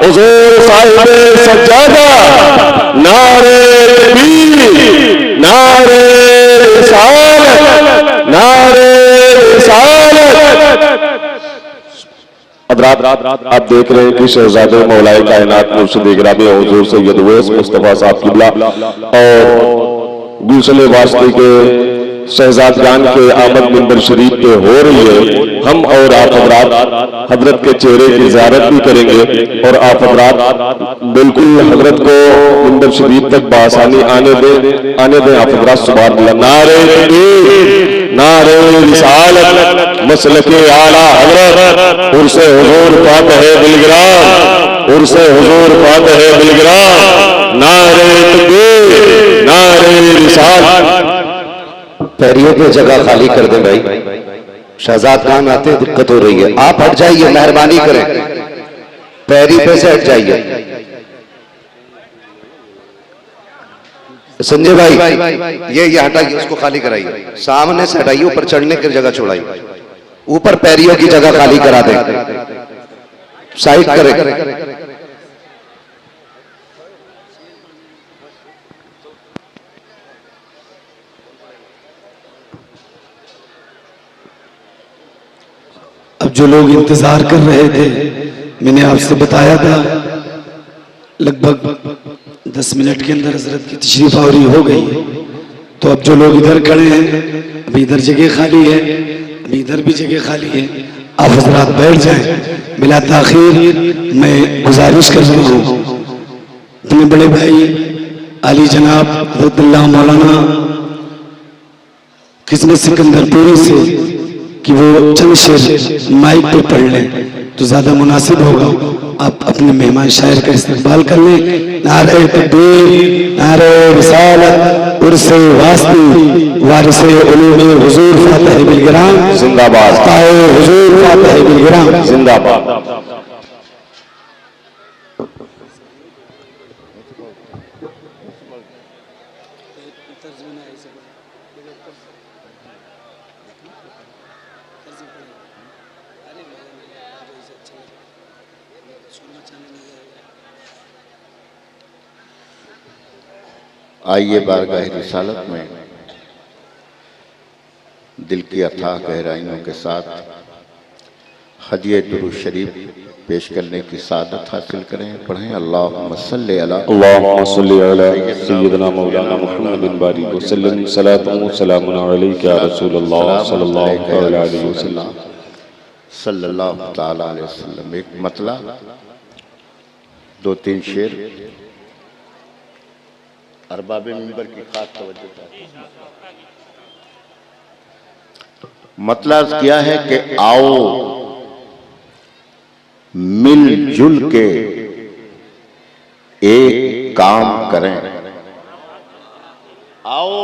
हुजूर साहिब सज्जादा, नारे तकबीर, नारे रिसालत, नारे रिसालत। आप देख रहे हैं कि शहजादे मौलाए कायनात मुर्शिद गिरामी हुजूर सैयद उवैस मुस्तफा साहब किबला और गुलशने वास्ते के शहजादगान के आमद मिंबर शरीफ पे हो रही है। हम और आप हजरात हजरत के चेहरे की ज़ियारत भी करेंगे और आप हजरात बिल्कुल हजरत को मिंबर शरीफ तक बासानी आने दें आप हजरात। सुभान अल्लाह। नारे तकबीर, नारे रिसालत, मसलके आला हजरत, उर्से हुजूर फातह बिलगिराम, उर्से हुजूर फातह बिलगिराम। नारे तकबीर, नारे रिसालत। पैरियों पे जगह खाली कर दें भाई, शहजाद खान आते दिक्कत हो रही है। आप हट जाइए, मेहरबानी करें, पैरी पे से हट जाइए। संजय भाई ये हटाइए, उसको खाली कराइए, सामने से हटाइए, ऊपर चढ़ने की जगह छोड़ाइए, ऊपर पैरियों की जगह खाली करा दें, साइड करें। अब जो लोग इंतजार कर रहे थे, मैंने आपसे बताया था लगभग 10 मिनट के अंदर हजरत की तशरीफ आवरी हो गई। तो अब जो लोग इधर खड़े हैं, अभी इधर जगह खाली है, अभी इधर भी जगह खाली है, आप हजरात बैठ जाएं। बिला ताखीर मैं गुजारिश कर रहा हूँ अपने बड़े भाई अली जनाब हज़रतुल्लाह मौलाना किस्मत सिकंदरपुरी से कि वो चंद शेर माइक पे पढ़ लें तो ज्यादा मुनासिब होगा। आप अपने मेहमान शायर का इस्तकबाल कर लें। नारे तकबीर, नारे रिसालत, उर्से वास्ती, वारिसे उलूम हुजूर फातह बिलगिराम जिंदाबाद, हुजूर फातह बिलगिराम जिंदाबाद। आइए बारगाह रिसालत में दिल की अथाह गहराइयों के साथ हदिया दुरूद शरीफ पेश करने की सादत हासिल करें। पढ़ें अल्लाहुम्मा सल्ली अला सय्यदना मौलाना मुहम्मद बिन बारी वसल्लम सलातु व सलामुन अलैका या रसूलल्लाह सल्लल्लाहु अलैहि वसल्लम सल्लल्लाहु तआला अलैहि वसल्लम। एक मतला, 2-3 शेर अरबाबे मिंबर की खास तवज्जो चाहते हैं। मतलब क्या है कि आओ मिलजुल के एक काम करें, आओ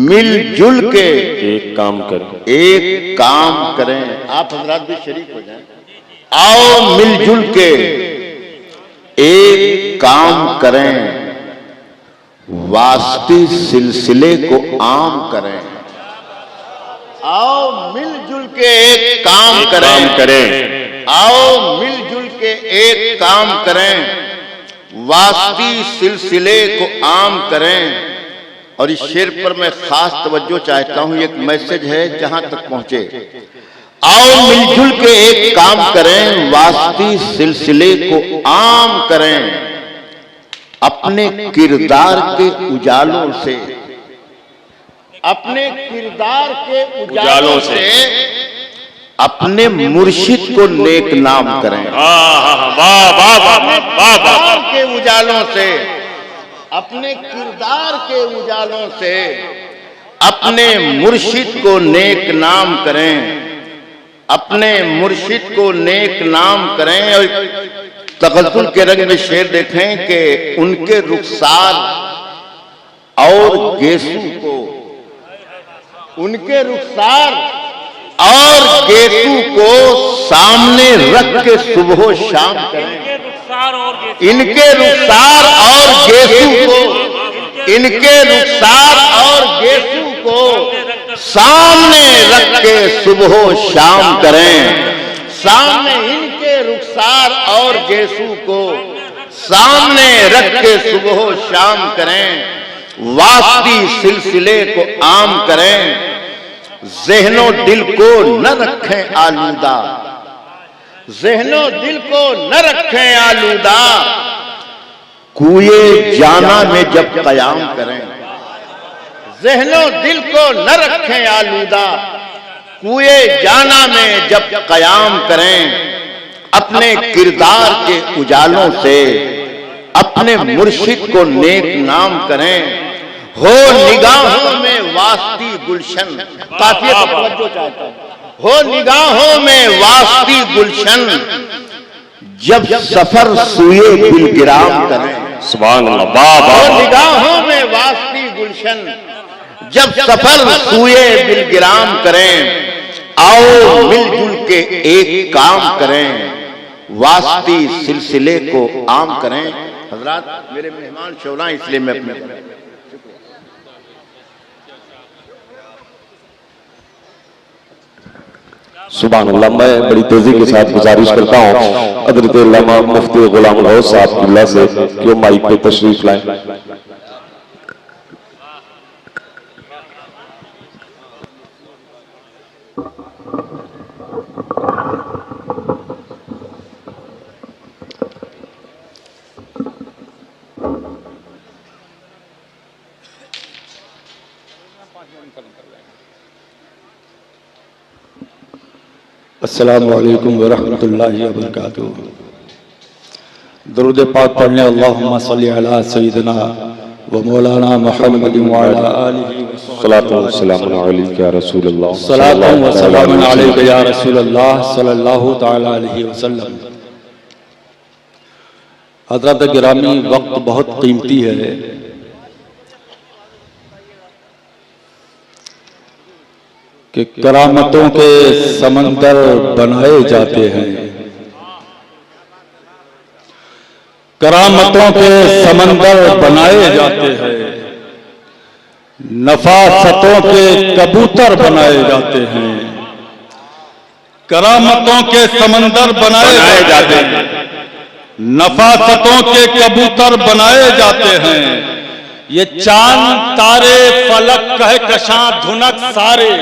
मिलजुल के एक काम करें, एक काम करें। आप हजरात भी शरीक हो जाएं। आओ मिलजुल के एक काम करें, वास्ती सिलसिले को आम करें। आओ मिलजुल के एक काम करें, आओ मिलजुल के एक काम करें, वास्ती सिलसिले को आम करें। और इस शेर पर मैं खास तवज्जो चाहता हूं, एक मैसेज है जहां तक पहुंचे। आओ मिलजुल के एक काम करें, वास्ती सिलसिले को आम करें। अपने किरदार के उजालों से, अपने किरदार के उजालों से अपने मुर्शिद को नेक नाम करें। किरदार के उजालों से, अपने किरदार के उजालों से अपने मुर्शिद को नेक नाम करें, अपने मुर्शिद को नेक नाम करें। और तगज़्ज़ुल के रंग में शेर देखें कि उनके रुखसार और गेसू को, उनके रुखसार और गेसू को सामने रख के सुबह शाम करें। इनके रुखसार और गेसू को, इनके रुखसार और गेसू को सामने रख के सुबह शाम करें। सामने इनके रुखसार निसार और गेसू को सामने रख के सुबह शाम करें, वास्ती सिलसिले को आम करें, ज़हनो दिल को न रखें आलूदा, ज़हनो दिल को न रखें आलूदा, कुए जाना में जब कयाम करें, ज़हनो दिल को न रखें आलूदा, कुए जाना में जब कयाम करें, अपने किरदार के उजालों से अपने मुर्शिद को नेक नाम करें, हो निगाहों में वास्ती गुलशन, काफिये को तवज्जो चाहता हूं, हो निगाहों में वास्ती गुलशन, जब सफर सुए बिलगिराम करें, सुभान अल्लाह, हो निगाहों में वास्ती गुलशन, जब सफर सुए बिलगिराम करें, आओ मिलजुल के एक काम करें, वास्ती सिलसिले को आम करें। हजरात मेरे मेहमान शोला, इसलिए मैं अपने सुभान अल्लाह। मैं बड़ी तेजी के साथ गुजारिश करता हूँ हजरत अल्लामा मुफ्ती गुलाम गौस साहब किबला से कि वो माइक पे तशरीफ लाएं। अस्सलामु अलैकुम वरहमतुल्लाहि वबरकातुहू। दरूद पाक पढ़ने अल्लाहुम्मा सल्ली अला सय्यिदिना व मौलाना मुहम्मदिन व अला आलिहि सलातु व सलामु अलैका या रसूलल्लाह, सलातु व सलामु अलैका या रसूलल्लाह सल्लल्लाहु तआला अलैहि वसल्लम। हज़रात गिरामी, वक्त बहुत कीमती है। कि करामतों के समंदर बनाए जाते हैं, करामतों के समंदर बनाए जाते हैं, नफासतों के कबूतर बनाए जाते हैं, करामतों के समंदर बनाए जाते हैं, नफासतों के कबूतर बनाए जाते हैं। ये चांद तारे फलक कह कशां धुनक सारे,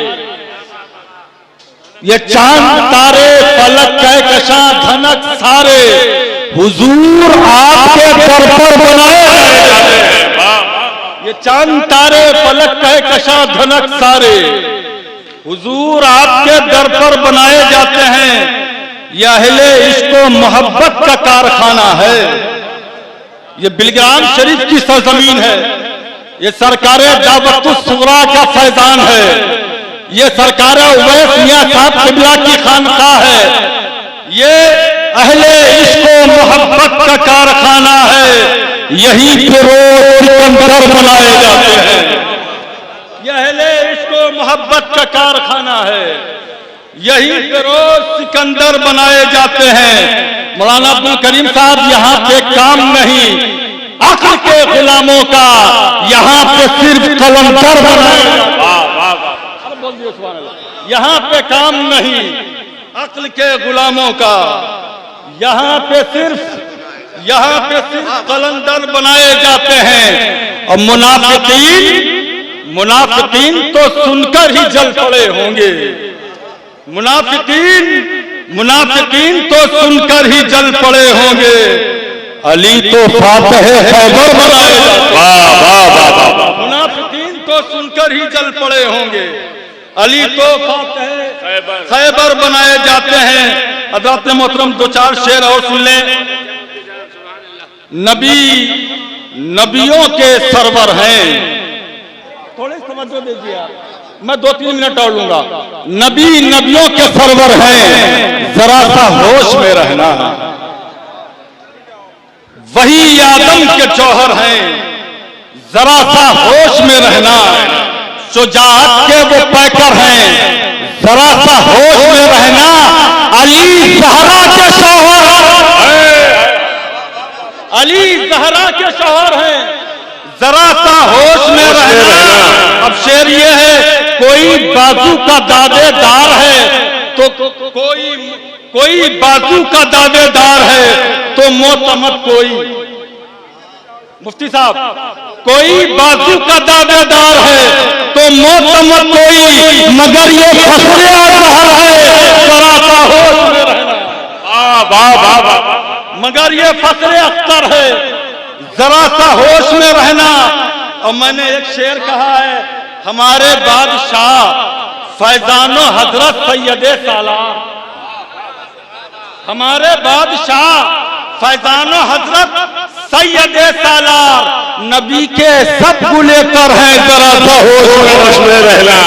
ये चांद तारे फलक कह कशां धनक सारे, हुजूर आपके दर पर बनाए जाते हैं। ये चांद तारे फलक कह कशां धनक सारे, हुजूर आपके दर पर बनाए जाते हैं। यह अहले इश्क व मोहब्बत का कारखाना है। ये बिलग्राम शरीफ की सरजमीन है। ये सरकारे दावतुस सुगरा का फैजान है। ये सरकार उवैस मियां साहब किबला की खानकाह है। ये अहले इश्क व मोहब्बत का कारखाना है। यहीं पे रोज सिकंदर बनाए जाते हैं। ये अहले इश्क व मोहब्बत का कारखाना है। यहीं पे रोज सिकंदर बनाए जाते हैं। मौलाना अब्दुल करीम साहब, यहाँ पे काम नहीं अक्ल के गुलामों का, यहाँ पे सिर्फ कलंदर बनाए जाते हैं। यहाँ पे काम नहीं अक्ल के गुलामों का, यहाँ पे सिर्फ कलंदर बनाए जाते हैं। और मुनाफिकीन तो सुनकर ही जल पड़े होंगे। मुनाफिकीन तो सुनकर ही जल पड़े होंगे। अली तो फातह खैबर बनाए जाते हैं। मुनाफिकीन तो सुनकर ही जल पड़े होंगे। अली तो फातह खैबर बनाए जाते हैं। हज़रत मोहतरम दो चार शेर और सुन लें। नबियों के सरवर हैं। थोड़ी समझो दीजिए आप, मैं 2-3 मिनट और लूंगा। नबियों के सरवर हैं, जरा सा होश में रहना। वही आदम के जौहर हैं, जरा सा होश में रहना। शुजाअत के वो पैकर हैं, जरा सा होश में रहना। अली ज़हरा के शौहर हैं, अली ज़हरा के शौहर हैं, जरा सा होश में रहना। अब शेर ये है, कोई बाजू का दादेदार है तो कोई बाजू का दावेदार है तो मोतमद कोई, मुफ्ती साहब, कोई बाजू का दावेदार है तो मोतमद कोई, मगर ये फसले अजहर है जरा सा होश में रहना। वाह वाह वाह, मगर ये फसले अख्तर है जरा सा होश में रहना। और मैंने एक शेर कहा है, हमारे बादशाह फैजानो हजरत सैयदे सालार, हमारे बादशाह फैजानो हजरत सैयदे सालार, नबी के सब गुलेतर हैं जरा सा होश में रहना।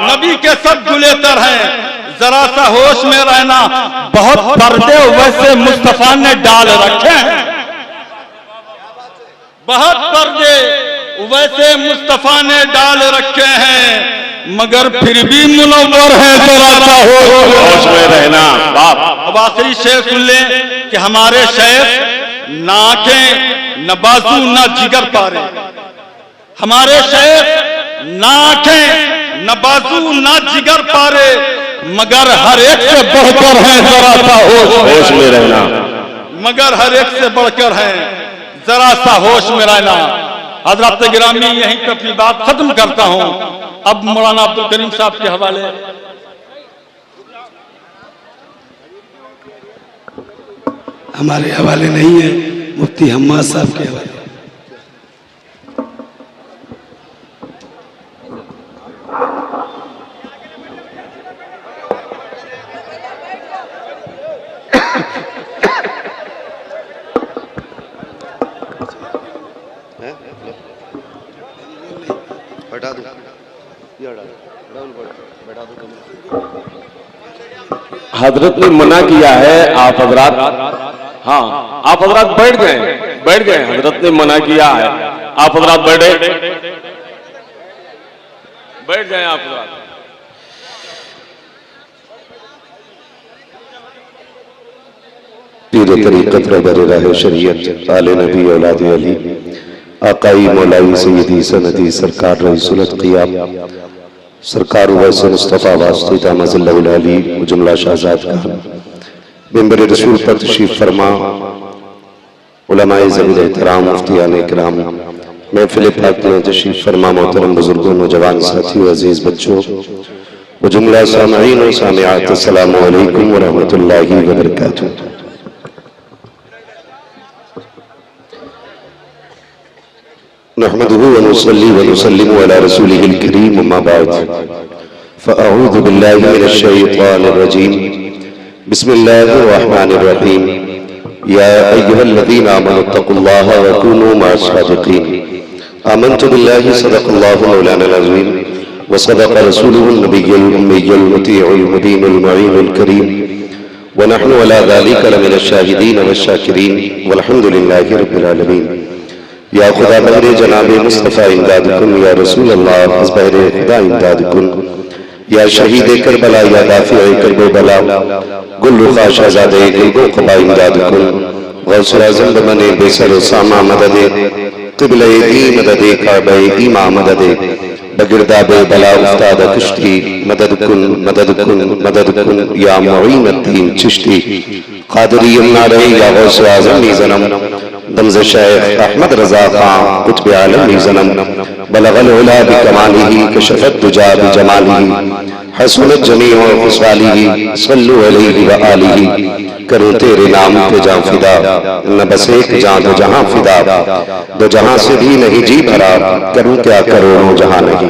नबी के सब गुलेतर हैं जरा सा होश में रहना। बहुत पर्दे वैसे मुस्तफा ने डाल रखे हैं, बहुत पर्दे वैसे मुस्तफा ने डाल रखे हैं, मगर फिर भी मुनव्वर है जरा सा होश में रहना। अब आखिरी शेर सुन लें कि हमारे शेर ना आंखें न बाजू न जिगर पारे, हमारे शेर ना आंखें न बाजू न जिगर पारे, मगर हर एक से बढ़कर है जरा सा होश में रहना, मगर हर एक से बढ़कर है जरा सा होश में रहना। हजरत गिरामी यहीं पे अपनी बात खत्म करता हूं। अब मौलाना अब्दुल करीम साहब के हवाले। हमारे हवाले नहीं है, मुफ्ती हम्माद साहब के हवाले। बैठा दो, बैठा दो। हजरत ने मना किया है, आप हजरात, हाँ आप हजरात बैठ गए, बैठ गए। हजरत ने मना किया है, आप हजरात बैठे, बैठ जाए आप हजरात। पीर तरीक़त रबर रहे शरीयत आले नबी औलाद अली आकाई मौलाई सैयदी सनदी सरकार रईसुल क़ियाम सरकार वैसे मुस्तफ़ा वास्ते दामज़िल्लहुल अली जुमला शहज़ाद खान मिंबर रसूल पर तशरीफ़ फरमा, उलमाए ज़मीन एहतराम मुफ्तियान इकराम, महफ़िल पाक में तशरीफ़ फरमा, मोहतरम बुजुर्गों, नौजवान साथियों, अज़ीज़ बच्चों व जुमला सामईन व सामिआत, अस्सलामु अलैकुम व रहमतुल्लाहि व बरकातुहू। नहमदुहु व नुसल्ली व नुसल्लिमु अला रसूलिहिल करीम, अम्मा बाद, फ़अऊज़ु बिल्लाहि मिनश शैतानिर रजीम, बिस्मिल्लाहिर रहमानिर रहीम। या अय्युहल्लज़ीना आमनुत्तक़ुल्लाह व कूनू मअस सादिक़ीन। आमन्तु बिल्लाहि सदक़ल्लाहु मौलानल अज़ीम व सदक़ रसूलुहुन नबिय्युल उम्मिय्युल मुतीउल मुबीनुल मुईनुल करीम व नहनु अला ज़ालिका लमिनश शाहिदीन वश्शाकिरीन वल्हम्दुलिल्लाहि रब्बिल आलमीन। या खुदा बंदे जनाबे मुस्तफ़ा इमदादकुन, या रसूल अल्लाह हस्बैर खुदा इमदादकुन, या शहीद करबला, या दाफ़िए करबला, गुल रुखा शहज़ादे गुलगो क़बा इमदादकुन, गौसुल आज़म बने बेसर सामा मददे, क़िबले दी मददे, काबे ईमा मददे, बगिरदाबे बला उस्ताद कुश्ती, मददकुन मददकुन मददकुन, या मुईन अद्दीन चिश्ती, क़ादिरी नारे, या गौसुल आज़म ज़नम, दमज़ शेख अहमद रज़ा खां कुतुब आलम ज़नम, बलगल उला बिकमालिही कशफत दुजा बिजमालिही, हसनत जमीउ खुसवालिही, सल्लु अलैहि व आलिही। करूं तेरे नाम पे जां फिदा, न बस एक जां दो जहां फिदा, दो जहां से भी नहीं जी भरा, करूं क्या करोड़ों जहां नहीं।